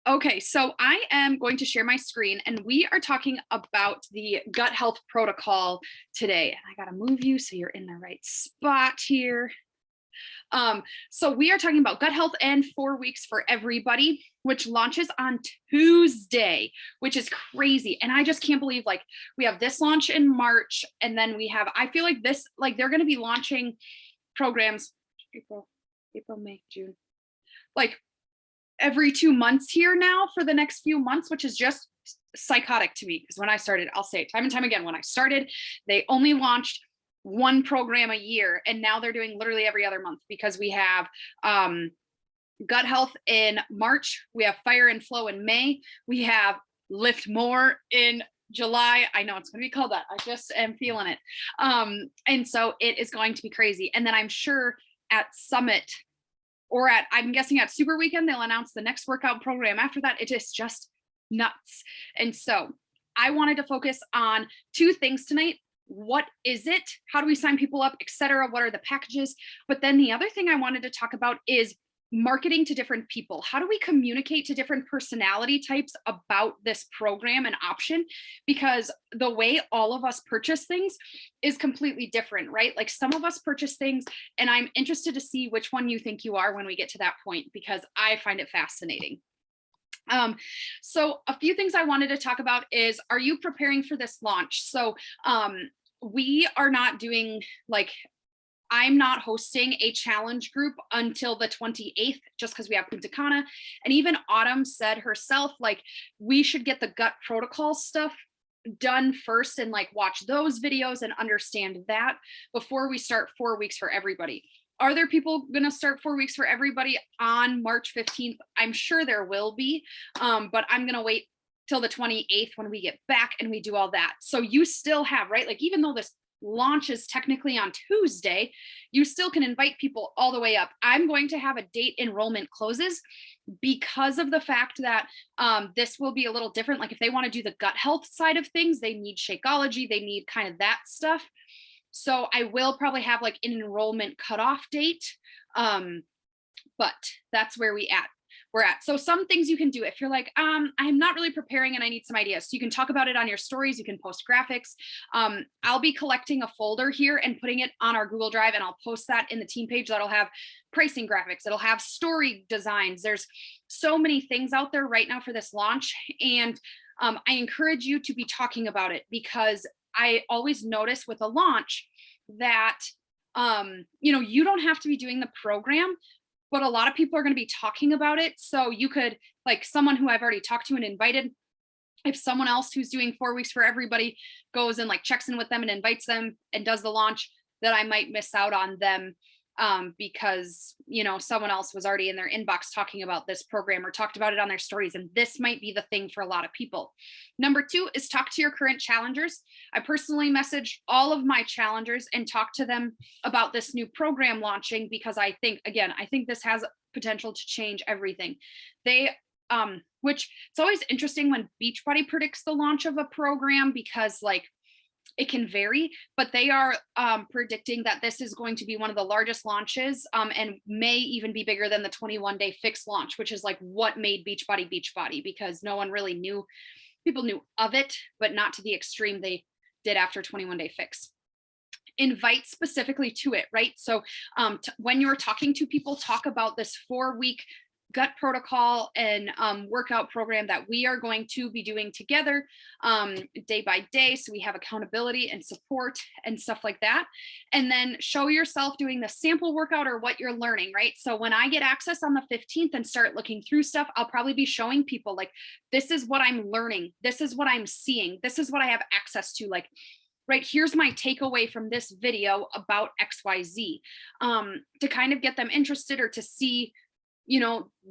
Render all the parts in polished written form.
Okay, so I am going to share my screen and we are talking about the gut health protocol today. And I got to move you so you're in the right spot here. So we are talking about gut health and 4 weeks for everybody, which launches on Tuesday, which is crazy. And I just can't believe like we have this launch in March and then we have, I feel like this, like they're going to be launching programs April, May, June, like every 2 months here now for the next few months, which is just psychotic to me. Because when I started, I'll say it time and time again, when I started, they only launched one program a year. And now they're doing literally every other month because we have gut health in March, we have fire and flow in May, we have lift more in July. I know it's going to be called that. I just am feeling it. And so it is going to be crazy. And then I'm sure at Summit or at, I'm guessing at Super Weekend, they'll announce the next workout program after that. It is just nuts. And so I wanted to focus on two things tonight. What is it? How do we sign people up, etc.? What are the packages? But then the other thing I wanted to talk about is marketing to different people. How do we communicate to different personality types about this program and option? Because the way all of us purchase things is completely different, right? Like some of us purchase things, and I'm interested to see which one you think you are when we get to that point, because I find it fascinating. So a few things I wanted to talk about is, are you preparing for this launch? So we are not doing like, I'm not hosting a challenge group until the 28th, just because we have Punta Cana. And even Autumn said herself, like, we should get the gut protocol stuff done first and like watch those videos and understand that before we start 4 weeks for everybody. Are there people going to start 4 weeks for everybody on March 15th? I'm sure there will be, but I'm going to wait till the 28th when we get back and we do all that. So you still have, right? Like, even though this launches technically on Tuesday, you still can invite people all the way up. I'm going to have a date enrollment closes because of the fact that this will be a little different. Like if they want to do the gut health side of things, they need Shakeology, they need kind of that stuff. So I will probably have like an enrollment cutoff date. But that's where we're at. So some things you can do if you're like, I'm not really preparing and I need some ideas. So you can talk about it on your stories. You can post graphics. I'll be collecting a folder here and putting it on our Google Drive, and I'll post that in the team page that'll have pricing graphics. It'll have story designs. There's so many things out there right now for this launch. And I encourage you to be talking about it, because I always notice with a launch that, you don't have to be doing the program, but a lot of people are going to be talking about it. So you could, like someone who I've already talked to and invited, if someone else who's doing 4 weeks for everybody goes and like checks in with them and invites them and does the launch, that I might miss out on them because, someone else was already in their inbox talking about this program or talked about it on their stories. And this might be the thing for a lot of people. Number two is talk to your current challengers. I personally message all of my challengers and talk to them about this new program launching, because I think this has potential to change everything. Which it's always interesting when Beachbody predicts the launch of a program, because like it can vary, but they are predicting that this is going to be one of the largest launches and may even be bigger than the 21-day fix launch, which is like what made Beachbody, because no one really knew. People knew of it, but not to the extreme they did after 21-day fix. Invite specifically to it, right? So when you're talking to people, talk about this 4-week gut protocol and workout program that we are going to be doing together day by day. So we have accountability and support and stuff like that. And then show yourself doing the sample workout or what you're learning, right? So when I get access on the 15th and start looking through stuff, I'll probably be showing people like, this is what I'm learning. This is what I'm seeing. This is what I have access to. Like, right, here's my takeaway from this video about XYZ, to kind of get them interested, or to see,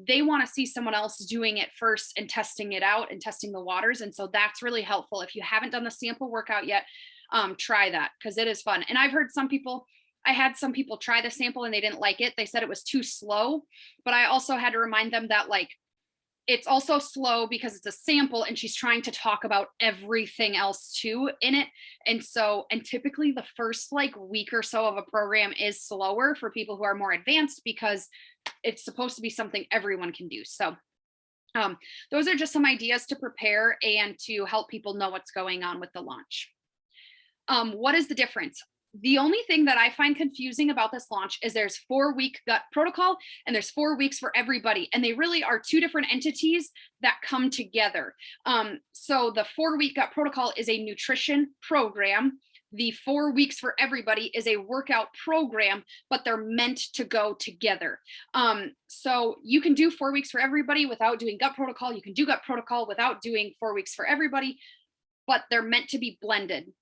they want to see someone else doing it first and testing it out and testing the waters. And so that's really helpful. If you haven't done the sample workout yet, try that, because it is fun. And I had some people try the sample and they didn't like it. They said it was too slow, but I also had to remind them that like, it's also slow because it's a sample and she's trying to talk about everything else too in it. And typically the first like week or so of a program is slower for people who are more advanced, because it's supposed to be something everyone can do. So Um, those are just some ideas to prepare and to help people know what's going on with the launch. What is the difference? The only thing that I find confusing about this launch is there's 4-week gut protocol and there's 4 weeks for everybody. And they really are two different entities that come together. So the 4-week gut protocol is a nutrition program. The 4 weeks for everybody is a workout program, but they're meant to go together. So you can do 4 weeks for everybody without doing gut protocol. You can do gut protocol without doing 4 weeks for everybody, but they're meant to be blended.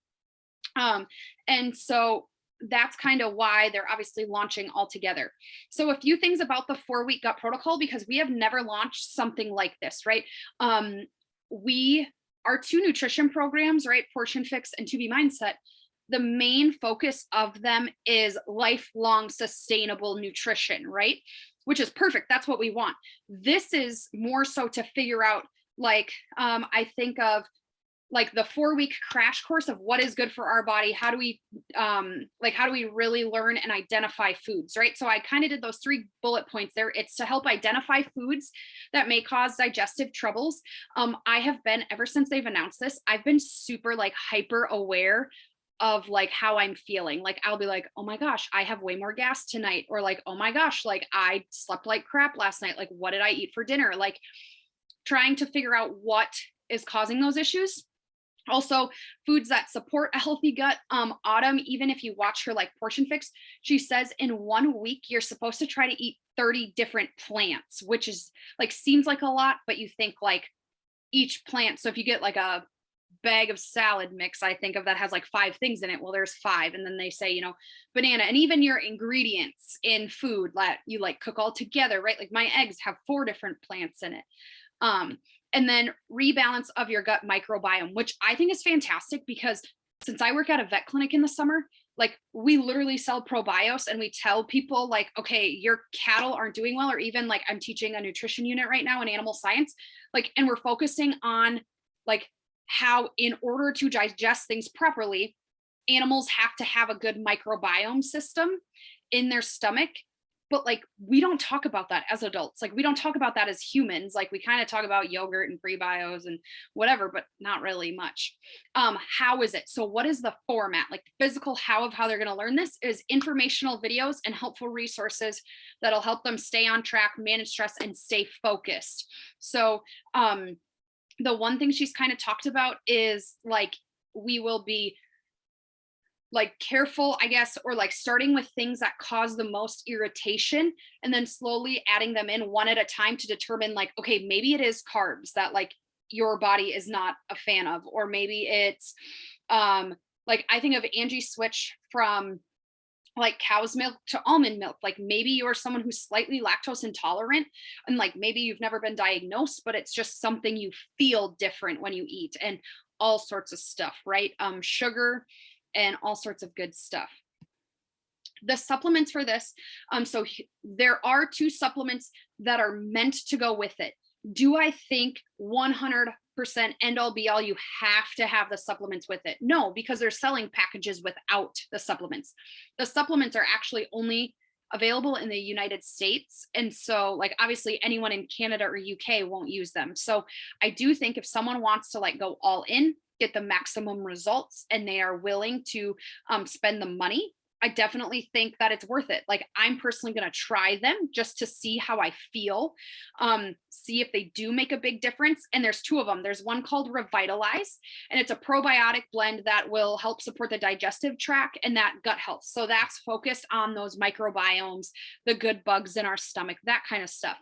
And so that's kind of why they're obviously launching all together. So a few things about the 4-week gut protocol, because we have never launched something like this, right? We our two nutrition programs, right? Portion Fix and To Be Mindset. The main focus of them is lifelong sustainable nutrition, right? Which is perfect. That's what we want. This is more so to figure out, like, I think of like the 4-week crash course of what is good for our body. How do we really learn and identify foods, right? So I kind of did those 3 bullet points there. It's to help identify foods that may cause digestive troubles. I have been, ever since they've announced this, I've been super like hyper aware of like how I'm feeling. Like I'll be like, oh my gosh, I have way more gas tonight, or like, oh my gosh, like I slept like crap last night, like what did I eat for dinner? Like trying to figure out what is causing those issues. Also, foods that support a healthy gut. Autumn, even if you watch her like Portion Fix, she says in 1 week you're supposed to try to eat 30 different plants, which is like seems like a lot, but you think like each plant. So if you get like a bag of salad mix, I think of that has like 5 things in it. Well, there's 5, and then they say, you know, banana, and even your ingredients in food that you like cook all together, right? Like my eggs have 4 different plants in it. And then rebalance of your gut microbiome, which I think is fantastic because since I work at a vet clinic in the summer, like we literally sell probios and we tell people like, okay, your cattle aren't doing well, or even like I'm teaching a nutrition unit right now in animal science, like, and we're focusing on like how in order to digest things properly, animals have to have a good microbiome system in their stomach. But like we don't talk about that as adults. Like we don't talk about that as humans. Like we kind of talk about yogurt and prebios and whatever, but not really much. How is it? So what is the format? Like the physical how of how they're going to learn this is informational videos and helpful resources that'll help them stay on track, manage stress, and stay focused. So the one thing she's kind of talked about is like we will be like careful, I guess, or like starting with things that cause the most irritation and then slowly adding them in one at a time to determine like, okay, maybe it is carbs that like your body is not a fan of, or maybe it's like I think of Angie switch from like cow's milk to almond milk. Like maybe you're someone who's slightly lactose intolerant and like maybe you've never been diagnosed, but it's just something you feel different when you eat, and all sorts of stuff, right? Sugar and all sorts of good stuff. The supplements for this, so there are 2 supplements that are meant to go with it. Do I think 100% end all be all you have to have the supplements with it? No, because they're selling packages without the supplements. The supplements are actually only available in the United States. And so like obviously anyone in Canada or UK won't use them. So I do think if someone wants to like go all in, get the maximum results, and they are willing to spend the money, I definitely think that it's worth it. Like I'm personally going to try them just to see how I feel, see if they do make a big difference. And there's 2 of them. There's one called Revitalize, and it's a probiotic blend that will help support the digestive tract and that gut health. So that's focused on those microbiomes, the good bugs in our stomach, that kind of stuff.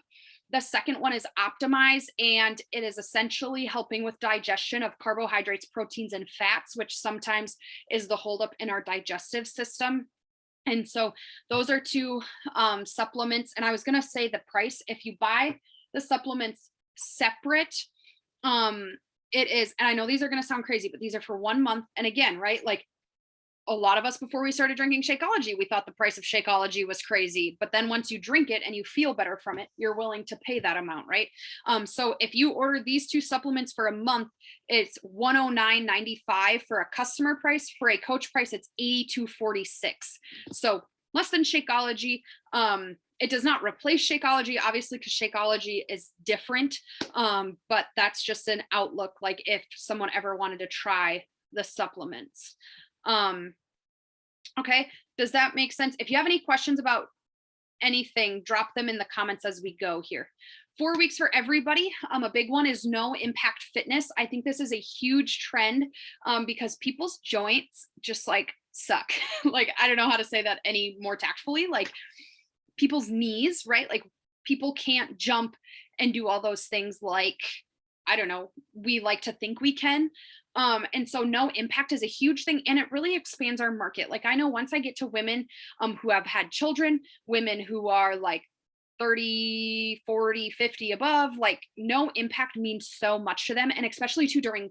The second one is Optimize, and it is essentially helping with digestion of carbohydrates, proteins, and fats, which sometimes is the holdup in our digestive system. And so those are 2 supplements. And I was going to say the price, if you buy the supplements separate, it is, and I know these are going to sound crazy, but these are for 1 month. And again, right, like a lot of us before we started drinking Shakeology, we thought the price of Shakeology was crazy. But then once you drink it and you feel better from it, you're willing to pay that amount, right? So if you order these 2 supplements for a month, it's $109.95 for a customer price. For a coach price, it's $82.46. So less than Shakeology. It does not replace Shakeology, obviously, because Shakeology is different. But that's just an outlook, like if someone ever wanted to try the supplements. Okay, does that make sense? If you have any questions about anything, drop them in the comments as we go here. 4 weeks for everybody. A big one is no impact fitness. I think this is a huge trend because people's joints just like suck. Like, I don't know how to say that any more tactfully. Like people's knees, right? Like people can't jump and do all those things like, I don't know, we like to think we can. And so no impact is a huge thing, and it really expands our market. Like I know once I get to women who have had children, women who are like 30, 40, 50 above, like no impact means so much to them. And especially too during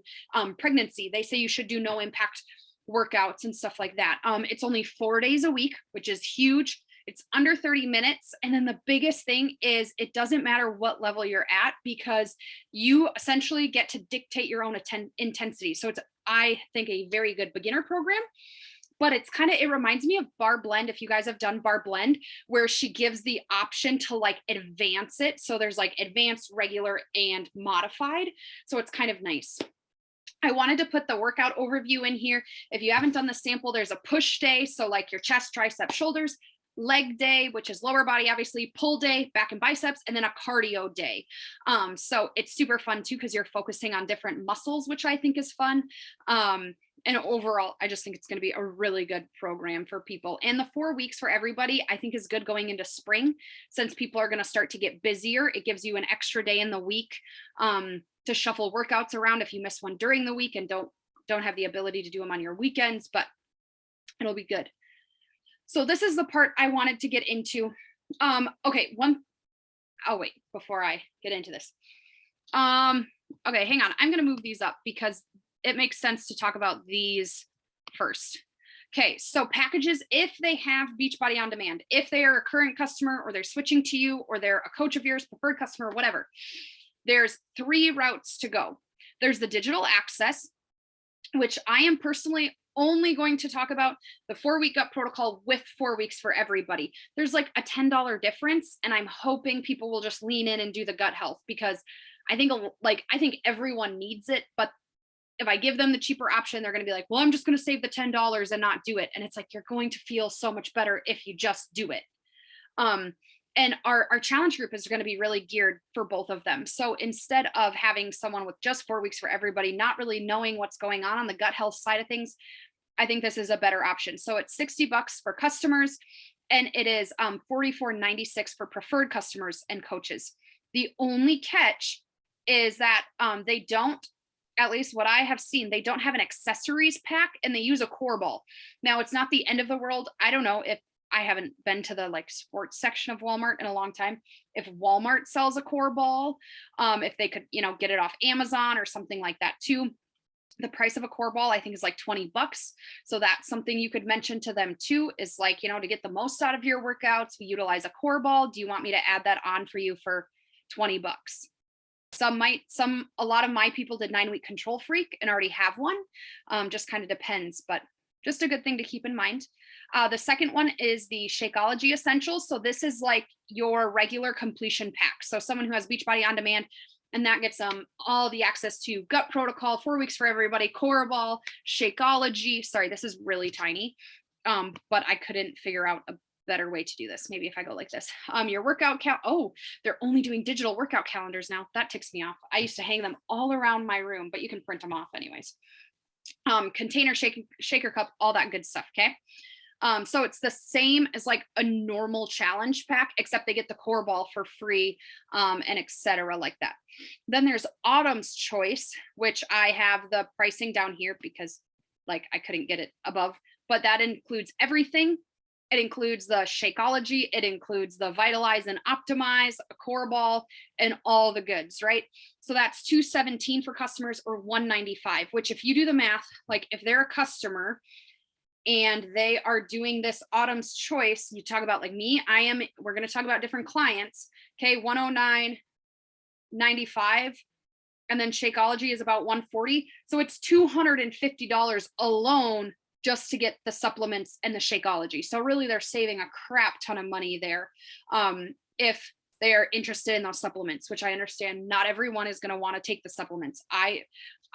pregnancy, they say you should do no impact workouts and stuff like that. It's only 4 days a week, which is huge. It's under 30 minutes. And then the biggest thing is it doesn't matter what level you're at because you essentially get to dictate your own intensity. So it's, I think, a very good beginner program. But it's kind of, it reminds me of Bar Blend. If you guys have done Bar Blend, where she gives the option to like advance it. So there's like advanced, regular, and modified. So it's kind of nice. I wanted to put the workout overview in here. If you haven't done the sample, there's a push day. So like your chest, tricep, shoulders, leg day, which is lower body, obviously, pull day, back and biceps, and then a cardio day. So it's super fun too, because you're focusing on different muscles, which I think is fun. And overall, I just think it's going to be a really good program for people. And the 4 weeks for everybody, I think is good going into spring, since people are going to start to get busier. It gives you an extra day in the week to shuffle workouts around if you miss one during the week and don't have the ability to do them on your weekends, but it'll be good. So this is the part I wanted to get into. Okay, wait, before I get into this. Okay, hang on. I'm going to move these up because it makes sense to talk about these first. Okay, so packages, if they have Beachbody On Demand, if they are a current customer or they're switching to you or they're a coach of yours, preferred customer, whatever, there's 3 routes to go. There's the digital access, which I am personally only going to talk about the 4-week gut protocol with 4 weeks for everybody. There's like a $10 difference, and I'm hoping people will just lean in and do the gut health, because I think everyone needs it. But if I give them the cheaper option, they're going to be like, well, I'm just going to save the $10 and not do it. And it's like, you're going to feel so much better if you just do it. And our challenge group is going to be really geared for both of them. So instead of having someone with just 4 weeks for everybody, not really knowing what's going on the gut health side of things, I think this is a better option. So it's $60 for customers, and it is $44.96 for preferred customers and coaches. The only catch is that they don't, at least what I have seen, they don't have an accessories pack, and they use a core ball. Now, it's not the end of the world. I don't know if I haven't been to the like sports section of Walmart in a long time, if Walmart sells a core ball, if they could, get it off Amazon or something like that too. The price of a core ball, I think, is like $20. So that's something you could mention to them too, is like, to get the most out of your workouts, we utilize a core ball. Do you want me to add that on for you for $20? A lot of my people did 9-week Control Freak and already have one. Just kind of depends, but just a good thing to keep in mind. The second one is the Shakeology Essentials. So this is like your regular completion pack. So someone who has Beachbody On Demand, and that gets them all the access to gut protocol, 4 weeks for everybody, core ball, Shakeology. Sorry, this is really tiny, but I couldn't figure out a better way to do this. Maybe if I go like this, your workout count. Oh, they're only doing digital workout calendars now. That ticks me off. I used to hang them all around my room, but you can print them off anyways. Container, shaker cup, all that good stuff. Okay. So it's the same as like a normal challenge pack, except they get the core ball for free, and etc. like that. Then there's Autumn's Choice, which I have the pricing down here because like I couldn't get it above, but that includes everything. It includes the Shakeology, it includes the Vitalize and Optimize, a core ball, and all the goods, right? So that's $217 for customers, or $195, which if you do the math, like if they're a customer and they are doing this Autumn's Choice, you talk about like me, we're going to talk about different clients. Okay. $109.95. And then Shakeology is about $140. So it's $250 alone just to get the supplements and the Shakeology. So really they're saving a crap ton of money there. If they are interested in those supplements, which I understand not everyone is going to want to take the supplements. I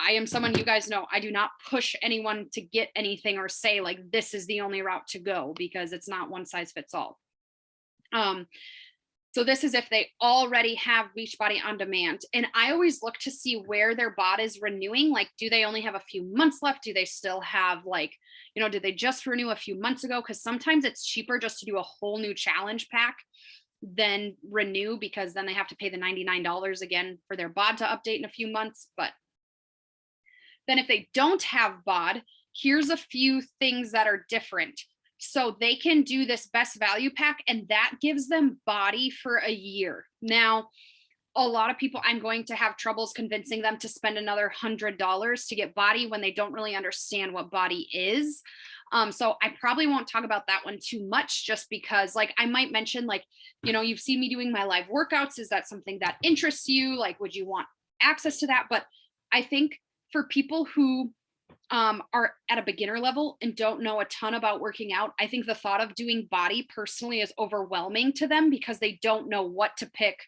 am someone, you guys know, I do not push anyone to get anything or say like this is the only route to go, because it's not one size fits all. So this is if they already have Beachbody on demand. And I always look to see where their bot is renewing. Like, do they only have a few months left? Do they still have like, did they just renew a few months ago? Because sometimes it's cheaper just to do a whole new challenge pack than renew, because then they have to pay the $99 again for their bod to update in a few months. But then if they don't have bod, here's a few things that are different. So they can do this best value pack, and that gives them body for a year. Now, a lot of people, I'm going to have troubles convincing them to spend another $100 to get body when they don't really understand what body is. So I probably won't talk about that one too much, just because like I might mention like, you've seen me doing my live workouts. Is that something that interests you? Like, would you want access to that? But I think for people who are at a beginner level and don't know a ton about working out, I think the thought of doing body personally is overwhelming to them, because they don't know what to pick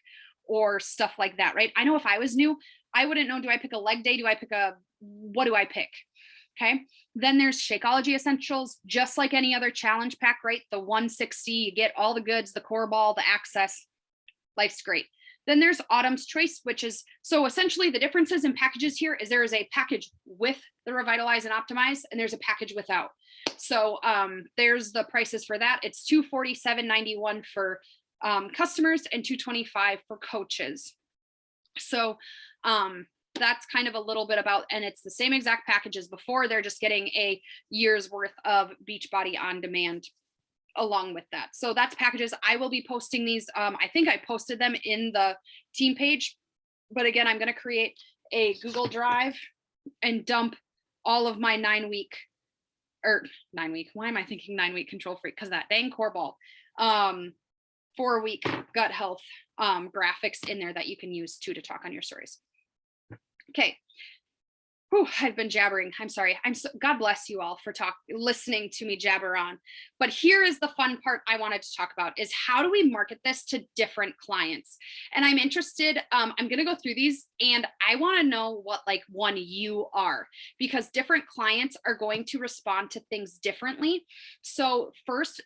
or stuff like that, right? I know if I was new, I wouldn't know, do I pick a leg day? What do I pick? Okay. Then there's Shakeology Essentials, just like any other challenge pack, right? The 160, you get all the goods, the core ball, the access, life's great. Then there's Autumn's Choice, which is, so essentially the differences in packages here is there is a package with the Revitalize and Optimize, and there's a package without. So there's the prices for that. It's $247.91 for customers and $225 for coaches. So that's kind of a little bit about, and it's the same exact package as before. They're just getting a year's worth of Beachbody on demand along with that. So that's packages. I will be posting these. I think I posted them in the team page, but again, I'm going to create a Google Drive and dump all of my 9 week. Why am I thinking 9 week control freak? Because that dang core ball, 4 week gut health graphics in there that you can use to talk on your stories. Okay. Whew, I've been jabbering. I'm sorry. God bless you all for listening to me jabber on. But here is the fun part I wanted to talk about, is how do we market this to different clients? And I'm interested, I'm going to go through these, and I want to know what like one you are, because different clients are going to respond to things differently. So first,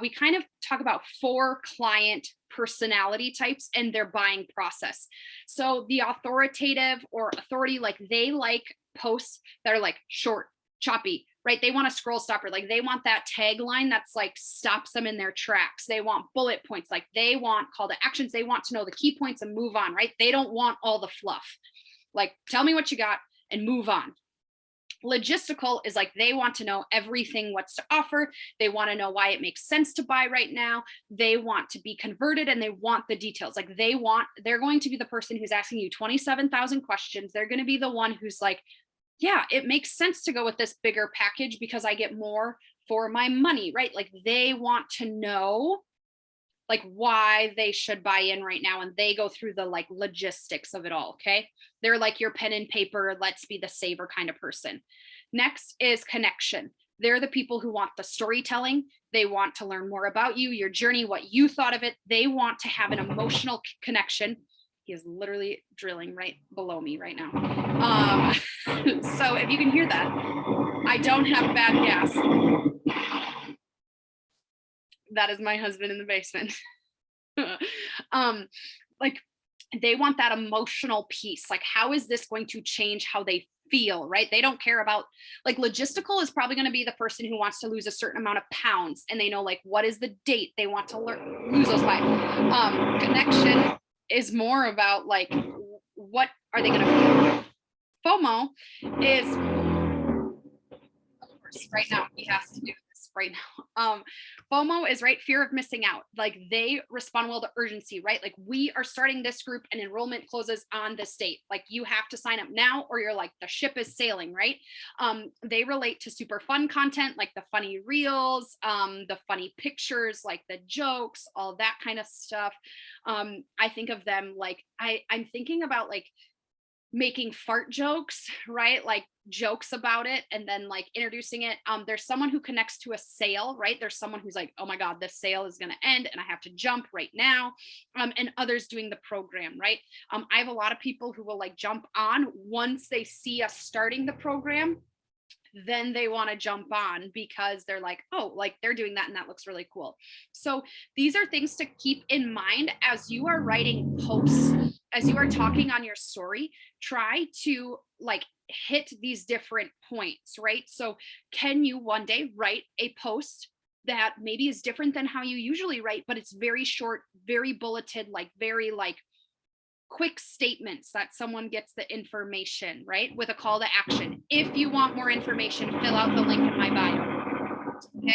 we kind of talk about 4 client personality types and their buying process. So the authoritative or authority, like they like posts that are like short, choppy, right? They want a scroll stopper. Like they want that tagline that's like stops them in their tracks. They want bullet points. Like they want call to actions. They want to know the key points and move on, right? They don't want all the fluff. Like, tell me what you got and move on. Logistical is like they want to know everything, what's to offer. They want to know why it makes sense to buy right now. They want to be converted, and they want the details. Like they're going to be the person who's asking you 27,000 questions. They're going to be the one who's like, yeah, it makes sense to go with this bigger package because I get more for my money, right? Like they want to know like why they should buy in right now, and they go through the like logistics of it all. Okay, they're like your pen and paper, let's be the saver kind of person. Next is connection. They're the people who want the storytelling. They want to learn more about you, your journey, what you thought of it. They want to have an emotional connection. He is literally drilling right below me right now. So if you can hear that, I don't have bad gas. That is my husband in the basement. Like they want that emotional piece. Like, how is this going to change how they feel, right? They don't care about like logistical is probably going to be the person who wants to lose a certain amount of pounds, and they know like what is the date they want to lose those by. Connection is more about like what are they going to feel. FOMO is, of course, right now he has to do this right now. FOMO is right, fear of missing out. Like they respond well to urgency, right? Like we are starting this group and enrollment closes on this date. Like you have to sign up now or you're like the ship is sailing, right? They relate to super fun content like the funny reels, the funny pictures, like the jokes, all that kind of stuff. I think of them like I'm thinking about like making fart jokes, right? Like jokes about it and then like introducing it. There's someone who connects to a sale, right? There's someone who's like, oh my God, this sale is going to end and I have to jump right now. And others doing the program, right? I have a lot of people who will like jump on once they see us starting the program, then they want to jump on because they're like, oh, like they're doing that and that looks really cool. So these are things to keep in mind as you are writing posts, as you are talking on your story. Try to like hit these different points, right? So can you one day write a post that maybe is different than how you usually write, but it's very short, very bulleted, like very like quick statements that someone gets the information, right? With a call to action. If you want more information, fill out the link in my bio. Okay.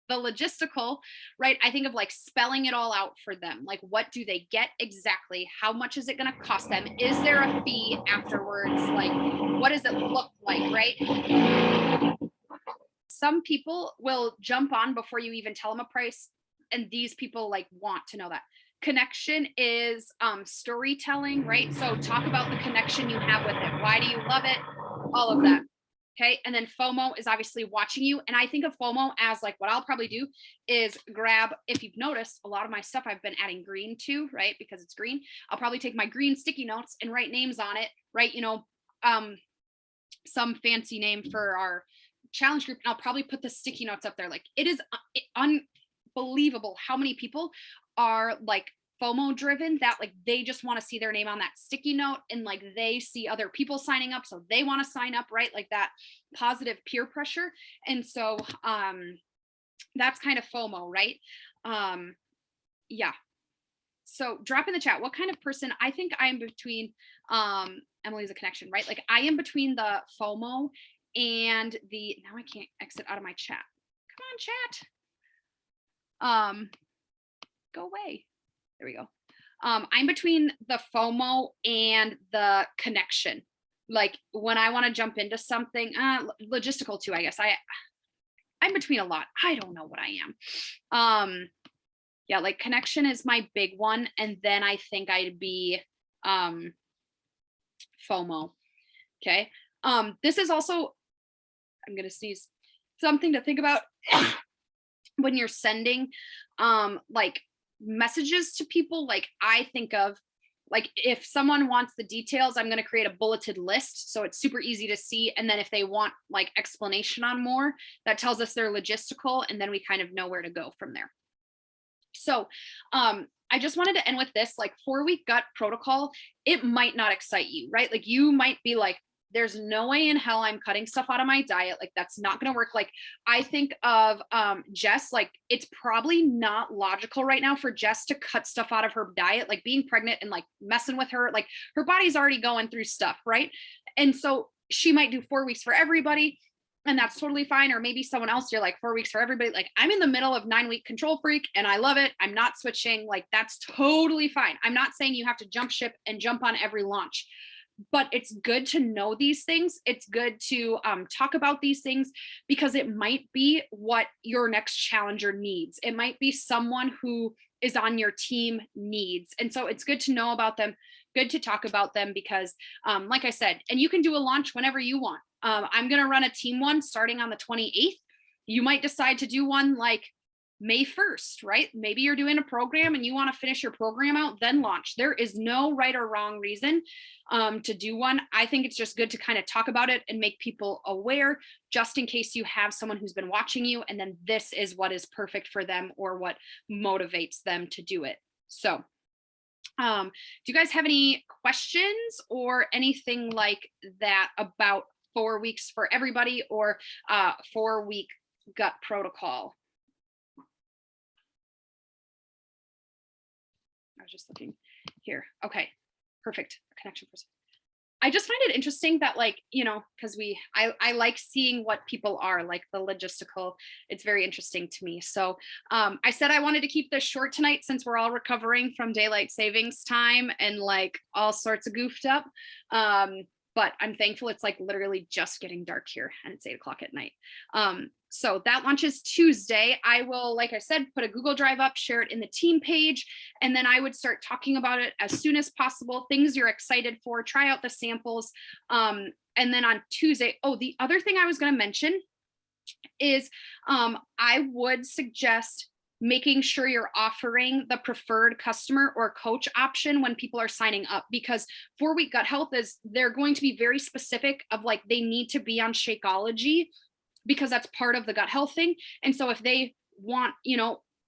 The logistical, right? I think of like spelling it all out for them. Like, what do they get exactly? How much is it going to cost them? Is there a fee afterwards? Like, what does it look like, right? Some people will jump on before you even tell them a price. And these people like want to know that. Connection is storytelling, right? So talk about the connection you have with it. Why do you love it? All of that. Okay. And then FOMO is obviously watching you. And I think of FOMO as like what I'll probably do is grab, if you've noticed, a lot of my stuff I've been adding green to, right? Because it's green. I'll probably take my green sticky notes and write names on it, right? You know, some fancy name for our challenge group. And I'll probably put the sticky notes up there. Like it is unbelievable how many people are like FOMO driven, that like they just want to see their name on that sticky note and like they see other people signing up, so they want to sign up, right? Like that positive peer pressure. And so that's kind of FOMO, right? Yeah. So drop in the chat what kind of person. I think I am between Emily's a connection, right? Like I am between the FOMO and the, now I can't exit out of my chat. Come on, chat. Go away. There we go. I'm between the FOMO and the connection. Like when I want to jump into something, logistical too, I guess. I'm between a lot. I don't know what I am. Yeah, like connection is my big one. And then I think I'd be FOMO. Okay. This is also, I'm going to sneeze, something to think about when you're sending like messages to people. Like I think of like if someone wants the details, I'm going to create a bulleted list so it's super easy to see, and then if they want like explanation on more, that tells us they're logistical, and then we kind of know where to go from there. So I just wanted to end with this, like 4-week gut protocol. It might not excite you, right? Like you might be like, there's no way in hell I'm cutting stuff out of my diet. Like that's not going to work. Like I think of Jess, like it's probably not logical right now for Jess to cut stuff out of her diet, like being pregnant and like messing with her, like her body's already going through stuff, right? And so she might do 4 weeks for everybody, and that's totally fine. Or maybe someone else, you're like 4 weeks for everybody. Like I'm in the middle of 9-week control freak and I love it. I'm not switching. Like that's totally fine. I'm not saying you have to jump ship and jump on every launch, but it's good to know these things. It's good to talk about these things because it might be what your next challenger needs. It might be someone who is on your team needs. And so it's good to know about them, good to talk about them because like I said, and you can do a launch whenever you want. I'm going to run a team one starting on the 28th. You might decide to do one like May 1st, right? Maybe you're doing a program and you want to finish your program out, then launch. There is no right or wrong reason to do one. I think it's just good to kind of talk about it and make people aware, just in case you have someone who's been watching you and then this is what is perfect for them or what motivates them to do it. So do you guys have any questions or anything like that about 4 weeks for everybody or 4-week gut protocol? I was just looking here. Okay, perfect. Connection person. I just find it interesting that like, you know, because I like seeing what people are like the logistical. It's very interesting to me. So I said I wanted to keep this short tonight since we're all recovering from daylight savings time and like all sorts of goofed up. But I'm thankful it's like literally just getting dark here and it's 8 o'clock at night. So that launches Tuesday. I will, like I said, put a Google Drive up, share it in the team page, and then I would start talking about it as soon as possible, things you're excited for, try out the samples. And then on Tuesday, the other thing I was going to mention is I would suggest making sure you're offering the preferred customer or coach option when people are signing up, because 4-week gut health they're going to be very specific of like, they need to be on Shakeology because that's part of the gut health thing. And so if they want,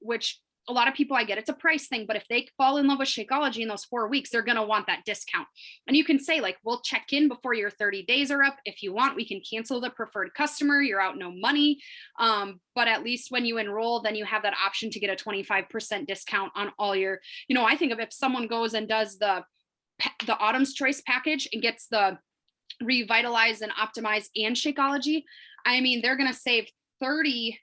which a lot of people, I get it's a price thing, but if they fall in love with Shakeology in those 4 weeks, they're going to want that discount. And you can say like, we'll check in before your 30 days are up. If you want, we can cancel the preferred customer. You're out no money. But at least when you enroll, then you have that option to get a 25% discount on all your, I think of if someone goes and does the Autumn's Choice package and gets the Revitalize and Optimize and Shakeology, I mean, they're going to save $30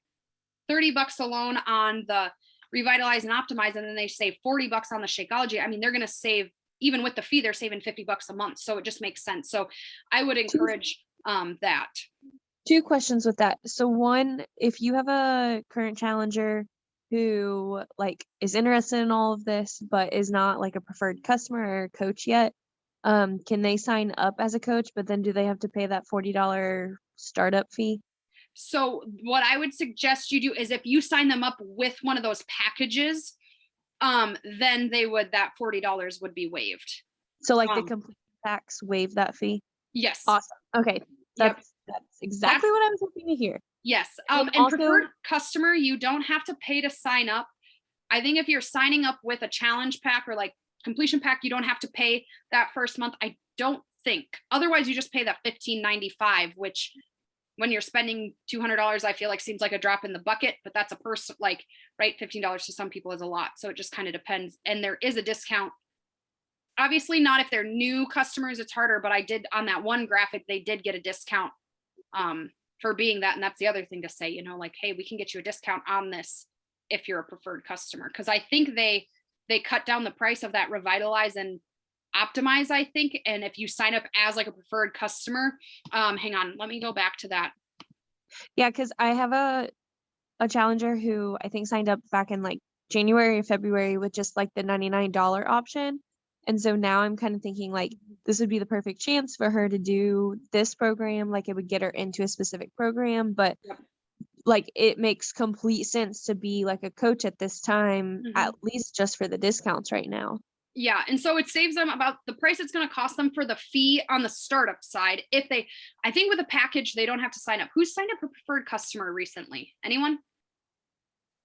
alone on the Revitalize and Optimize, and then they save $40 on the Shakeology. I mean, they're going to save, even with the fee, they're saving $50 a month. So it just makes sense. So I would encourage that. 2 questions with that. So one, if you have a current challenger who like is interested in all of this, but is not like a preferred customer or coach yet, can they sign up as a coach, but then do they have to pay that $40 startup fee? So what I would suggest you do is if you sign them up with one of those packages, then that $40 would be waived. So like the complete packs waive that fee? Yes. Awesome. Okay. That's exactly what I was hoping to hear. Yes. And also, preferred customer, you don't have to pay to sign up. I think if you're signing up with a challenge pack or like completion pack, you don't have to pay that first month. I don't think. Otherwise, you just pay that $15.95, which when you're spending $200, I feel like seems like a drop in the bucket, but that's a person like, right? $15 to some people is a lot. So it just kind of depends. And there is a discount. Obviously not if they're new customers, it's harder, but I did on that one graphic, they did get a discount for being that. And that's the other thing to say, like, hey, we can get you a discount on this if you're a preferred customer. Cause I think they cut down the price of that Revitalize and Optimize, I think. And if you sign up as like a preferred customer, hang on, let me go back to that. Yeah, because I have a challenger who I think signed up back in like January or February with just like the $99 option. And so now I'm kind of thinking like this would be the perfect chance for her to do this program. Like it would get her into a specific program, but like it makes complete sense to be like a coach at this time, at least just for the discounts right now. Yeah. And so it saves them about the price it's going to cost them for the fee on the startup side. I think with a package, they don't have to sign up. Who's signed up for preferred customer recently? Anyone?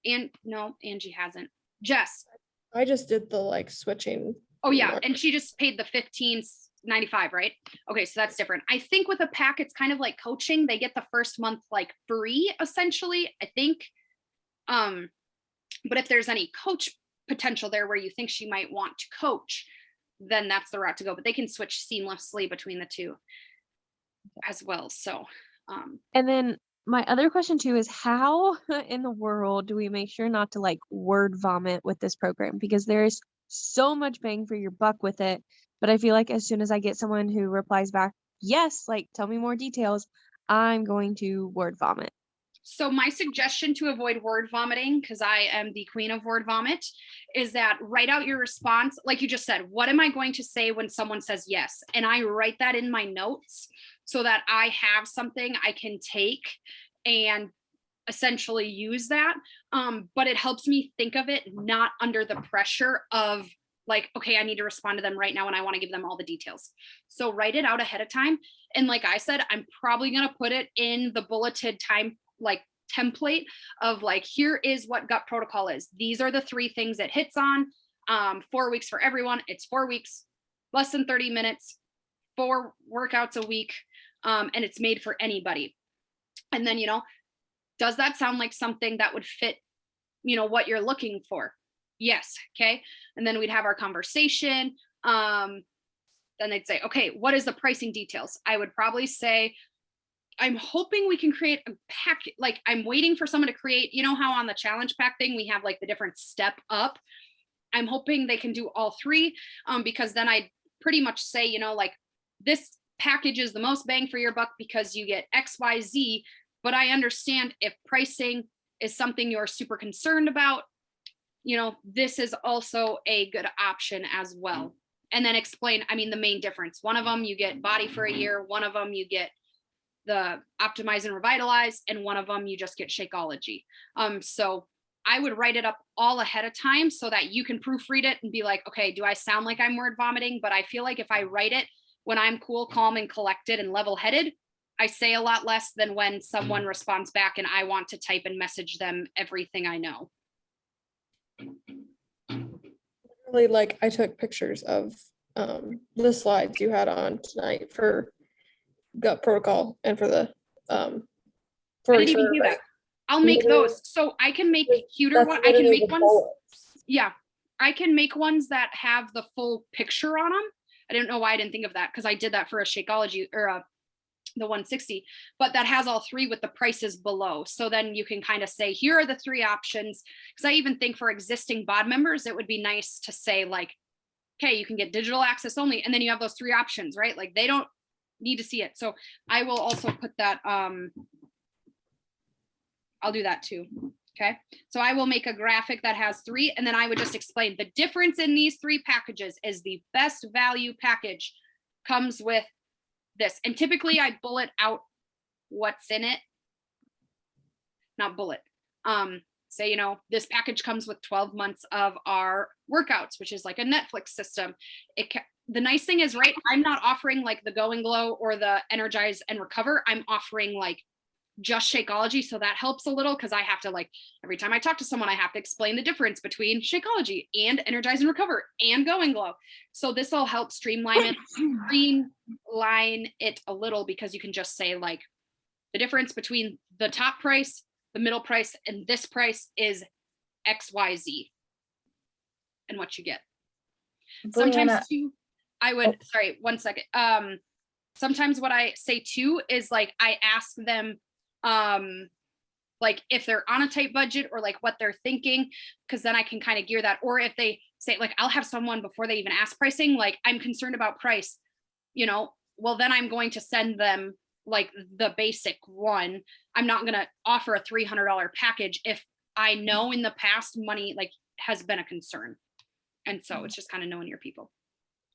And no, Angie hasn't. Jess. I just did the like switching. Oh yeah. And she just paid the $15.95, right? Okay. So that's different. I think with a pack, it's kind of like coaching. They get the first month like free essentially, I think. But if there's any coach potential there where you think she might want to coach, then that's the route to go. But they can switch seamlessly between the two as well. So and then my other question too is how in the world do we make sure not to like word vomit with this program? Because there's so much bang for your buck with it. But I feel like as soon as I get someone who replies back, yes, like tell me more details, I'm going to word vomit. So my suggestion to avoid word vomiting, because I am the queen of word vomit, is that write out your response. Like you just said, what am I going to say when someone says yes? And I write that in my notes so that I have something I can take and essentially use that. But it helps me think of it not under the pressure of like, okay, I need to respond to them right now and I want to give them all the details. So write it out ahead of time. And like I said, I'm probably going to put it in the bulleted time like template of like, here is what gut protocol is. These are the 3 things it hits on. 4 weeks for everyone. It's 4 weeks, less than 30 minutes, 4 workouts a week. And it's made for anybody. And then, does that sound like something that would fit, what you're looking for? Yes. Okay. And then we'd have our conversation. Then they'd say, okay, what is the pricing details? I would probably say, I'm hoping we can create a pack. Like I'm waiting for someone to create, how on the challenge pack thing, we have like the different step up. I'm hoping they can do all 3 because then I pretty much say, like this package is the most bang for your buck because you get X, Y, Z But I understand if pricing is something you're super concerned about, you know, this is also a good option as well. And then explain, I mean, the main difference. One of them you get body for a year, one of them you get the optimize and revitalize, and one of them you just get Shakeology. So I would write it up all ahead of time so that you can proofread it and be like, okay, do I sound like I'm word vomiting? But I feel like if I write it when I'm cool, calm, and collected and level headed, I say a lot less than when someone responds back and I want to type and message them everything I know. Really, like, I took pictures of the slides you had on tonight for gut protocol and for the I didn't even do that. I'll make those. So I can make cuter ones. I can make ones. Yeah. I can make ones that have the full picture on them. I didn't know why I didn't think of that, because I did that for a Shakeology or the 160, but that has all three with the prices below. So then you can kind of say, here are the three options. Because I even think for existing BOD members, it would be nice to say like, okay, you can get digital access only. And then you have those three options, right? Like they don't need to see it. So I will also put that, I'll do that too. Okay. So I will make a graphic that has three, and then I would just explain the difference in these three packages is the best value package comes with this. And typically I bullet out what's in it, not bullet. Say, you know, this package comes with 12 months of our workouts, which is like a Netflix system. The nice thing is, right, I'm not offering like the Go and Glow or the Energize and Recover. I'm offering like just Shakeology. So that helps a little, because I have to, like, every time I talk to someone, I have to explain the difference between Shakeology and Energize and Recover and Go and Glow. So this will help streamline it a little, because you can just say like the difference between the top price, the middle price, and this price is XYZ, and what you get. Sometimes too, I would, sorry, one second. Sometimes what I say too is like, I ask them, like if they're on a tight budget or like what they're thinking, because then I can kind of gear that. Or if they say like, I'll have someone before they even ask pricing, like I'm concerned about price, you know, well then I'm going to send them like the basic one. I'm not going to offer a $300 package if I know in the past money like has been a concern. And so it's just kind of knowing your people.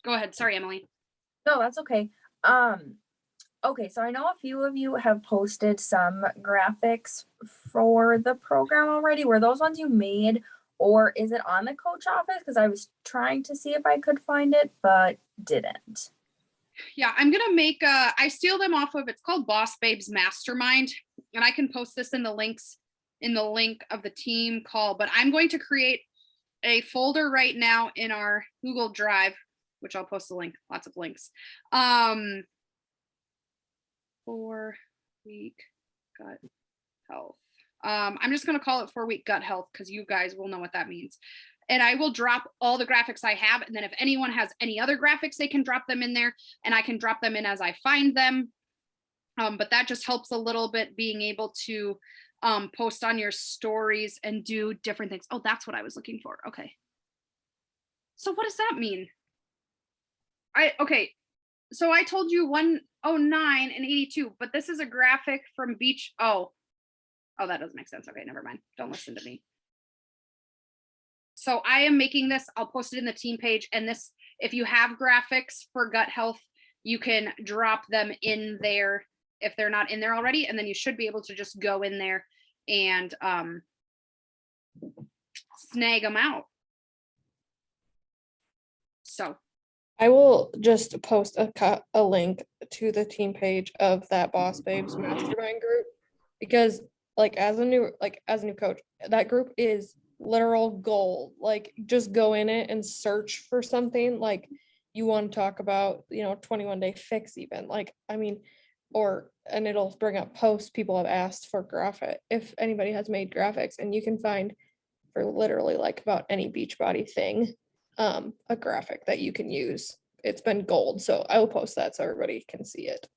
Go ahead. Sorry, Emily. No, that's okay. Okay, so I know a few of you have posted some graphics for the program already. Were those ones you made, or is it on the coach office? Because I was trying to see if I could find it, but didn't. Yeah, I'm gonna make I steal them off of, it's called Boss Babes Mastermind, and I can post this in the links in the link of the team call, but I'm going to create a folder right now in our Google Drive, which I'll post a link, lots of links. 4-week gut health. I'm just going to call it 4-week gut health, because you guys will know what that means. And I will drop all the graphics I have. And then if anyone has any other graphics, they can drop them in there, and I can drop them in as I find them. But that just helps a little bit, being able to post on your stories and do different things. Oh, that's what I was looking for. Okay. So what does that mean? Okay. So I told you 109 and 82, but this is a graphic from Beach. Oh, that doesn't make sense. Okay, never mind. Don't listen to me. So I am making this. I'll post it in the team page. And this, if you have graphics for gut health, you can drop them in there if they're not in there already. And then you should be able to just go in there and snag them out. So I will just post a link to the team page of that Boss Babes Mastermind group, because like as a new coach, that group is literal gold. Like just go in it and search for something like you want to talk about, 21-day fix even. Like, I mean, and it'll bring up posts people have asked for graphic, if anybody has made graphics, and you can find for literally like about any Beachbody thing a graphic that you can use. It's been gold, so I will post that so everybody can see it.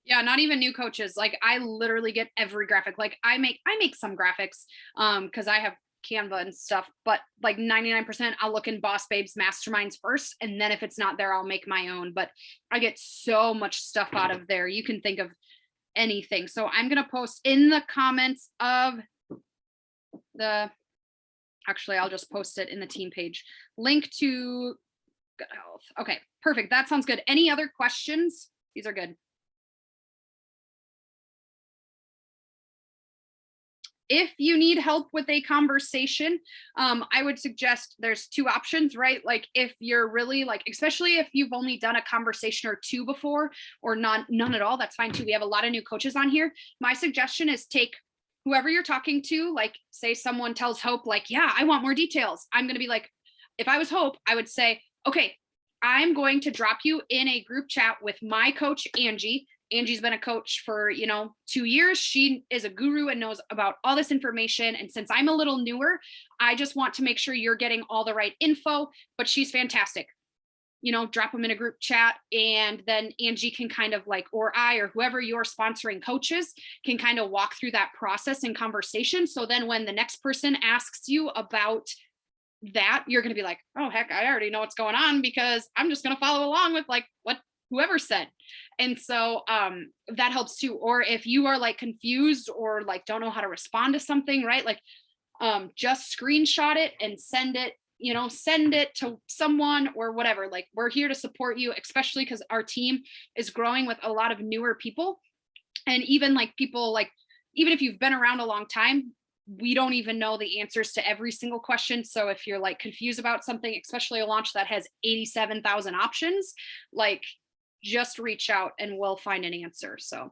Yeah, not even new coaches. Like I literally get every graphic. Like I make some graphics because I have Canva and stuff, but like 99% I'll look in Boss Babes Masterminds first, and then if it's not there, I'll make my own. But I get so much stuff out of there. You can think of anything. So I'm going to post in the comments of actually, I'll just post it in the team page, link to gut health. Okay, perfect. That sounds good. Any other questions? These are good. If you need help with a conversation, I would suggest there's two options, right? Like if you're really like, especially if you've only done a conversation or two before or none at all, that's fine too. We have a lot of new coaches on here. My suggestion is take whoever you're talking to, like say someone tells Hope, like, yeah, I want more details. I'm going to be like, if I was Hope, I would say, okay, I'm going to drop you in a group chat with my coach, Angie. Angie's been a coach for, 2 years. She is a guru and knows about all this information. And since I'm a little newer, I just want to make sure you're getting all the right info, but she's fantastic. Drop them in a group chat, and then Angie can kind of like, or I, or whoever you're sponsoring coaches can kind of walk through that process and conversation. So then when the next person asks you about that, you're going to be like, oh, heck, I already know what's going on because I'm just going to follow along with like what whoever said. And so that helps too. Or if you are like confused or like don't know how to respond to something, right? Like just screenshot it and send it to someone or whatever. Like we're here to support you, especially because our team is growing with a lot of newer people. And even like people like, even if you've been around a long time, we don't even know the answers to every single question. So if you're like confused about something, especially a launch that has 87,000 options, like just reach out and we'll find an answer. So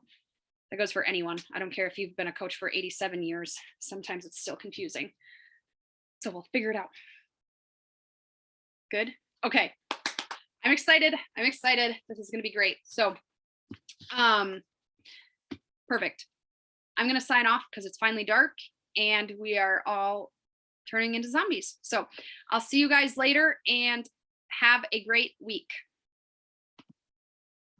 that goes for anyone. I don't care if you've been a coach for 87 years. Sometimes it's still confusing. So we'll figure it out. Good. Okay. I'm excited. This is going to be great. So, perfect. I'm going to sign off because it's finally dark and we are all turning into zombies. So I'll see you guys later and have a great week.